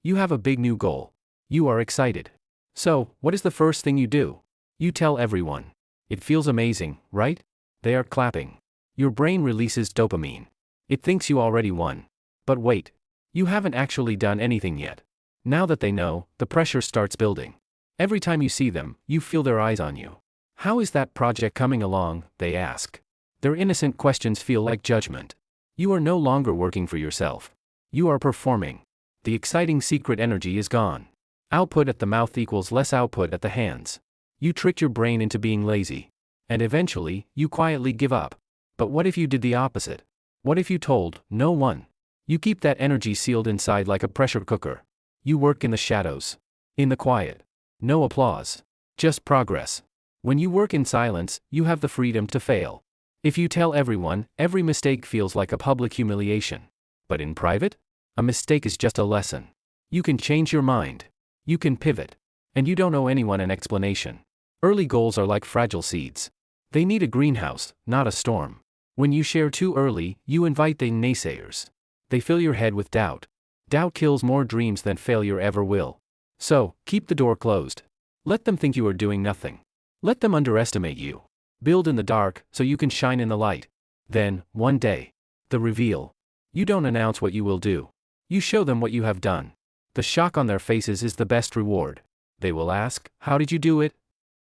You have a big new goal. You are excited. So, what is the first thing you do? You tell everyone. It feels amazing, right? They are clapping. Your brain releases dopamine. It thinks you already won. But wait. You haven't actually done anything yet. Now that they know, the pressure starts building. Every time you see them, you feel their eyes on you. How is that project coming along? They ask. Their innocent questions feel like judgment. You are no longer working for yourself. You are performing. The exciting secret energy is gone. Output at the mouth equals less output at the hands. You tricked your brain into being lazy. And eventually, you quietly give up. But what if you did the opposite? What if you told no one? You keep that energy sealed inside like a pressure cooker. You work in the shadows. In the quiet. No applause. Just progress. When you work in silence, you have the freedom to fail. If you tell everyone, every mistake feels like a public humiliation. But in private? A mistake is just a lesson. You can change your mind. You can pivot. And you don't owe anyone an explanation. Early goals are like fragile seeds. They need a greenhouse, not a storm. When you share too early, you invite the naysayers. They fill your head with doubt. Doubt kills more dreams than failure ever will. So, keep the door closed. Let them think you are doing nothing. Let them underestimate you. Build in the dark, so you can shine in the light. Then, one day, the reveal. You don't announce what you will do. You show them what you have done. The shock on their faces is the best reward. They will ask, "How did you do it?"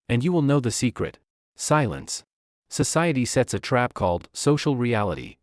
And you will know the secret. Silence. Society sets a trap called social reality.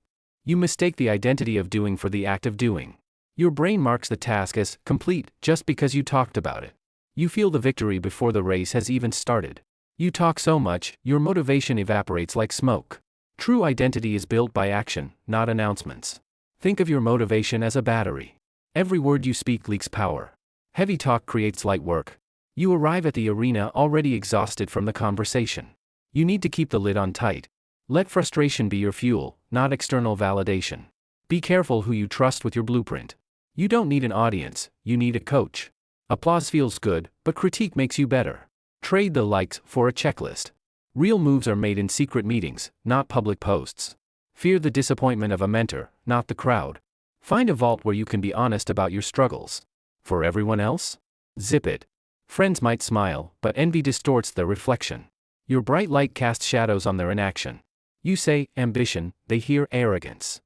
You mistake the identity of doing for the act of doing. Your brain marks the task as complete just because you talked about it. You feel the victory before the race has even started. You talk so much, your motivation evaporates like smoke. True identity is built by action, not announcements. Think of your motivation as a battery. Every word you speak leaks power. Heavy talk creates light work. You arrive at the arena already exhausted from the conversation. You need to keep the lid on tight. Let frustration be your fuel, not external validation. Be careful who you trust with your blueprint. You don't need an audience, you need a coach. Applause feels good, but critique makes you better. Trade the likes for a checklist. Real moves are made in secret meetings, not public posts. Fear the disappointment of a mentor, not the crowd. Find a vault where you can be honest about your struggles. For everyone else? Zip it. Friends might smile, but envy distorts their reflection. Your bright light casts shadows on their inaction. You say, ambition, they hear arrogance.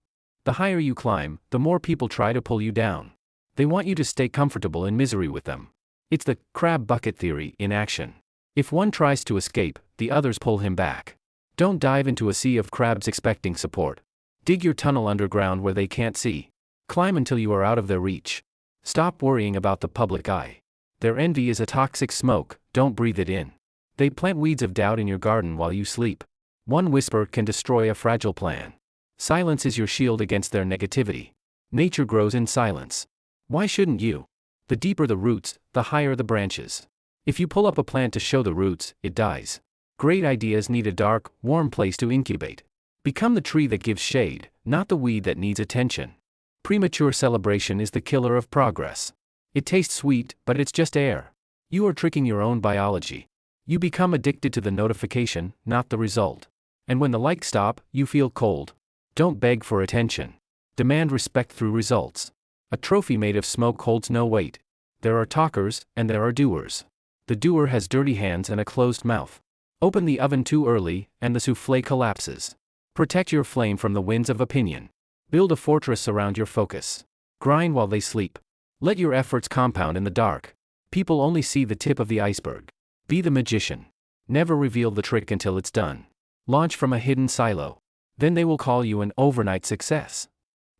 The higher you climb, the more people try to pull you down. They want you to stay comfortable in misery with them. It's the crab bucket theory in action. If one tries to escape, the others pull him back. Don't dive into a sea of crabs expecting support. Dig your tunnel underground where they can't see. Climb until you are out of their reach. Stop worrying about the public eye. Their envy is a toxic smoke, don't breathe it in. They plant weeds of doubt in your garden while you sleep. One whisper can destroy a fragile plan. Silence is your shield against their negativity. Nature grows in silence. Why shouldn't you? The deeper the roots, the higher the branches. If you pull up a plant to show the roots, it dies. Great ideas need a dark, warm place to incubate. Become the tree that gives shade, not the weed that needs attention. Premature celebration is the killer of progress. It tastes sweet, but it's just air. You are tricking your own biology. You become addicted to the notification, not the result. And when the likes stop, you feel cold. Don't beg for attention. Demand respect through results. A trophy made of smoke holds no weight. There are talkers, and there are doers. The doer has dirty hands and a closed mouth. Open the oven too early, and the souffle collapses. Protect your flame from the winds of opinion. Build a fortress around your focus. Grind while they sleep. Let your efforts compound in the dark. People only see the tip of the iceberg. Be the magician. Never reveal the trick until it's done. Launch from a hidden silo. Then they will call you an overnight success.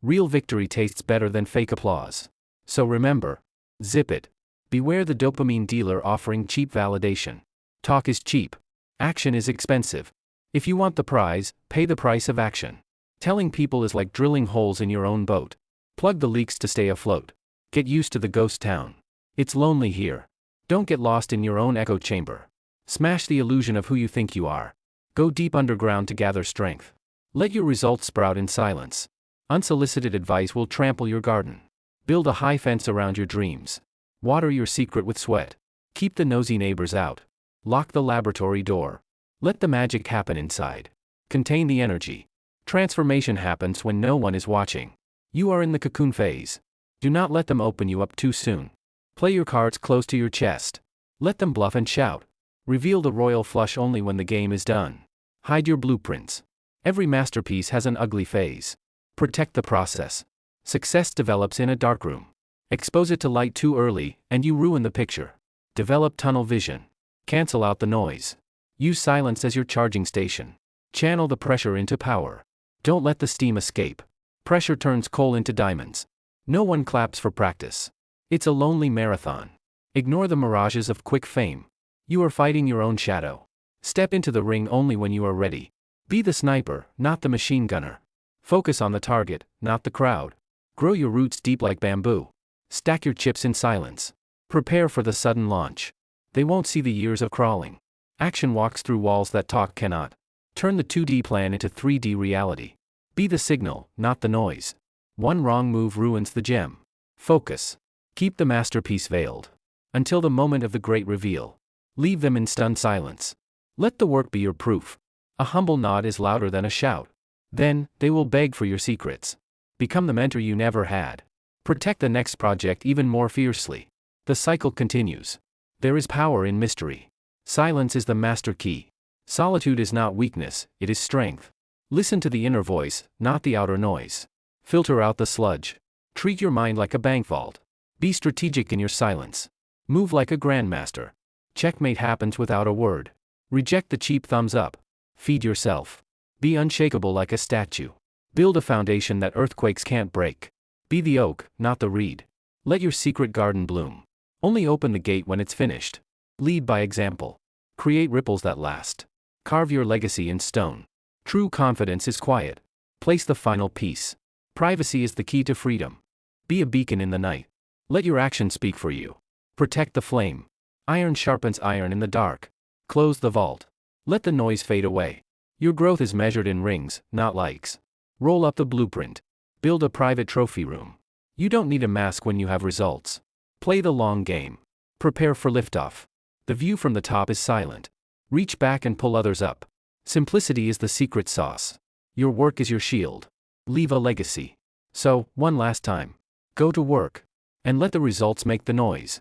Real victory tastes better than fake applause. So remember, zip it. Beware the dopamine dealer offering cheap validation. Talk is cheap. Action is expensive. If you want the prize, pay the price of action. Telling people is like drilling holes in your own boat. Plug the leaks to stay afloat. Get used to the ghost town. It's lonely here. Don't get lost in your own echo chamber. Smash the illusion of who you think you are. Go deep underground to gather strength. Let your results sprout in silence. Unsolicited advice will trample your garden. Build a high fence around your dreams. Water your secret with sweat. Keep the nosy neighbors out. Lock the laboratory door. Let the magic happen inside. Contain the energy. Transformation happens when no one is watching. You are in the cocoon phase. Do not let them open you up too soon. Play your cards close to your chest. Let them bluff and shout. Reveal the royal flush only when the game is done. Hide your blueprints. Every masterpiece has an ugly phase. Protect the process. Success develops in a darkroom. Expose it to light too early, and you ruin the picture. Develop tunnel vision. Cancel out the noise. Use silence as your charging station. Channel the pressure into power. Don't let the steam escape. Pressure turns coal into diamonds. No one claps for practice. It's a lonely marathon. Ignore the mirages of quick fame. You are fighting your own shadow. Step into the ring only when you are ready. Be the sniper, not the machine gunner. Focus on the target, not the crowd. Grow your roots deep like bamboo. Stack your chips in silence. Prepare for the sudden launch. They won't see the years of crawling. Action walks through walls that talk cannot. Turn the 2D plan into 3D reality. Be the signal, not the noise. One wrong move ruins the gem. Focus. Keep the masterpiece veiled. Until the moment of the great reveal. Leave them in stunned silence. Let the work be your proof. A humble nod is louder than a shout. Then, they will beg for your secrets. Become the mentor you never had. Protect the next project even more fiercely. The cycle continues. There is power in mystery. Silence is the master key. Solitude is not weakness, it is strength. Listen to the inner voice, not the outer noise. Filter out the sludge. Treat your mind like a bank vault. Be strategic in your silence. Move like a grandmaster. Checkmate happens without a word. Reject the cheap thumbs up. Feed yourself. Be unshakable like a statue. Build a foundation that earthquakes can't break. Be the oak, not the reed. Let your secret garden bloom. Only open the gate when it's finished. Lead by example. Create ripples that last. Carve your legacy in stone. True confidence is quiet. Place the final piece. Privacy is the key to freedom. Be a beacon in the night. Let your actions speak for you. Protect the flame. Iron sharpens iron in the dark. Close the vault. Let the noise fade away. Your growth is measured in rings, not likes. Roll up the blueprint. Build a private trophy room. You don't need a mask when you have results. Play the long game. Prepare for liftoff. The view from the top is silent. Reach back and pull others up. Simplicity is the secret sauce. Your work is your shield. Leave a legacy. So, one last time. Go to work. And let the results make the noise.